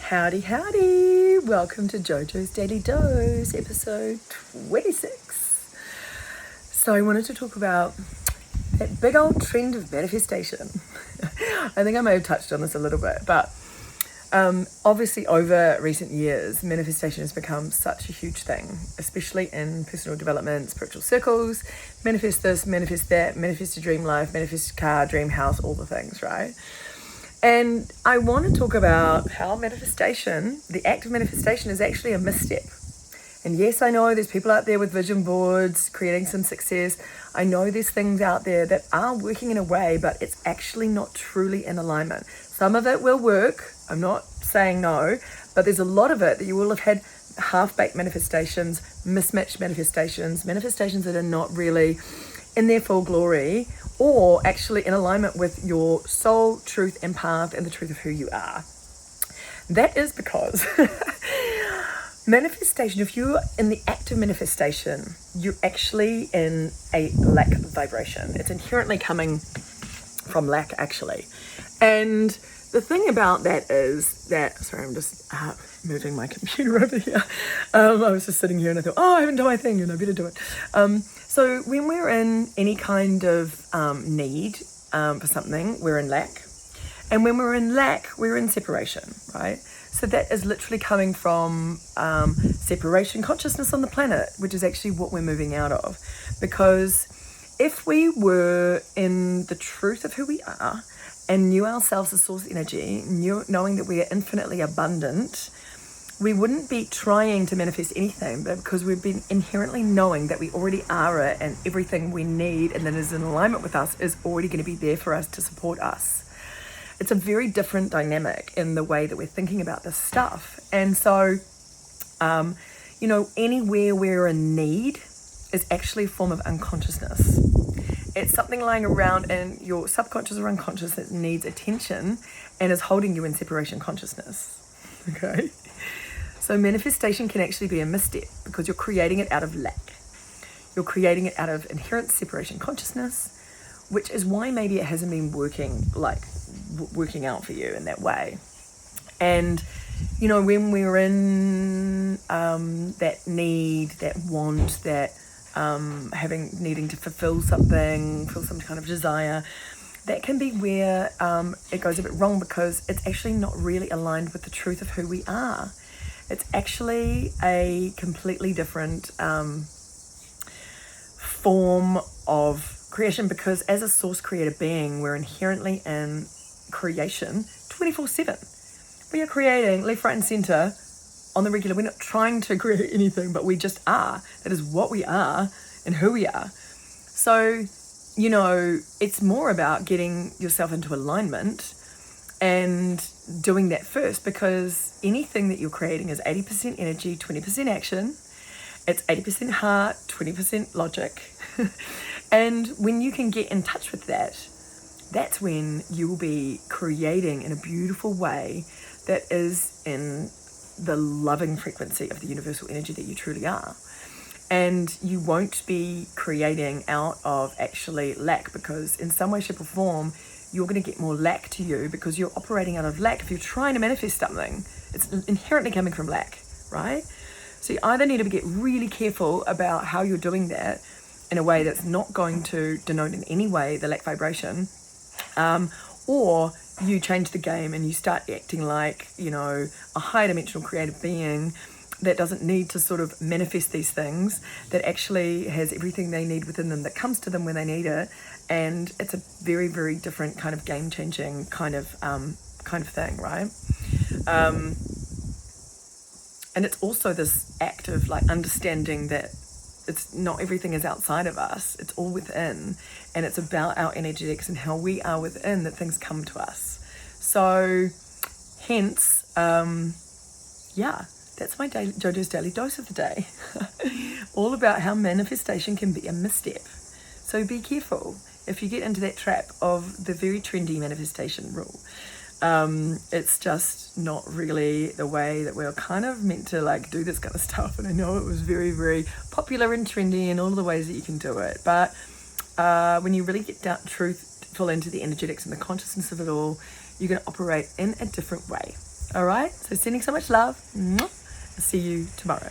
Howdy, howdy! Welcome to JoJo's Daily Dose, episode 26. So I wanted to talk about that big old trend of manifestation. I think I may have touched on this a little bit, but obviously over recent years, manifestation has become such a huge thing, especially in personal development, spiritual circles. Manifest this, manifest that, manifest a dream life, manifest a car, dream house, all the things, right? And I want to talk about how manifestation, the act of manifestation, is actually a misstep. And yes, I know there's people out there with vision boards, creating some success. I know there's things out there that are working in a way, but it's actually not truly in alignment. Some of it will work. I'm not saying no, but there's a lot of it that you will have had half-baked manifestations, mismatched manifestations, manifestations that are not really in their full glory, or actually in alignment with your soul, truth, and path, and the truth of who you are. That is because manifestation, if you're in the act of manifestation, you're actually in a lack vibration. It's inherently coming from lack, actually. And the thing about that is that, sorry, I'm just moving my computer over here. I was just sitting here and I thought, I haven't done my thing, I better do it. So when we're in any kind of need for something, we're in lack. And when we're in lack, we're in separation, right? So that is literally coming from separation consciousness on the planet, which is actually what we're moving out of. Because if we were in the truth of who we are and knew ourselves as source energy, knowing that we are infinitely abundant, we wouldn't be trying to manifest anything, but because we've been inherently knowing that we already are it, and everything we need and that is in alignment with us is already going to be there for us to support us. It's a very different dynamic in the way that we're thinking about this stuff. And so, anywhere we're in need is actually a form of unconsciousness. It's something lying around in your subconscious or unconscious that needs attention and is holding you in separation consciousness. Okay? So manifestation can actually be a misstep because you're creating it out of lack. You're creating it out of inherent separation consciousness, which is why maybe it hasn't been working out for you in that way. And, when we're in that need, that want, that needing to fulfill something, feel some kind of desire, that can be where it goes a bit wrong because it's actually not really aligned with the truth of who we are. It's actually a completely different form of creation because as a source creator being, we're inherently in creation 24/7. We are creating left, right, and center on the regular. We're not trying to create anything, but we just are. That is what we are and who we are. So, it's more about getting yourself into alignment and doing that first, because anything that you're creating is 80% energy, 20% action. It's 80% heart, 20% logic. And when you can get in touch with that, that's when you will be creating in a beautiful way that is in the loving frequency of the universal energy that you truly are. And you won't be creating out of actually lack, because in some way, shape or form, you're going to get more lack to you because you're operating out of lack. If you're trying to manifest something, it's inherently coming from lack, right? So you either need to get really careful about how you're doing that in a way that's not going to denote in any way the lack vibration, or you change the game and you start acting like, a higher dimensional creative being that doesn't need to sort of manifest these things, that actually has everything they need within them, that comes to them when they need it. And it's a very, very different kind of game-changing kind of thing, right? And it's also this act of understanding that it's not everything is outside of us, it's all within, and it's about our energetics and how we are within that things come to us. So hence, that's my JoJo's Daily Dose of the day. All about how manifestation can be a misstep. So be careful if you get into that trap of the very trendy manifestation rule. It's just not really the way that we're kind of meant to do this kind of stuff. And I know it was very, very popular and trendy in all the ways that you can do it. But when you really get down truthful into the energetics and the consciousness of it all, you're going to operate in a different way. All right, so sending so much love. Mwah. See you tomorrow.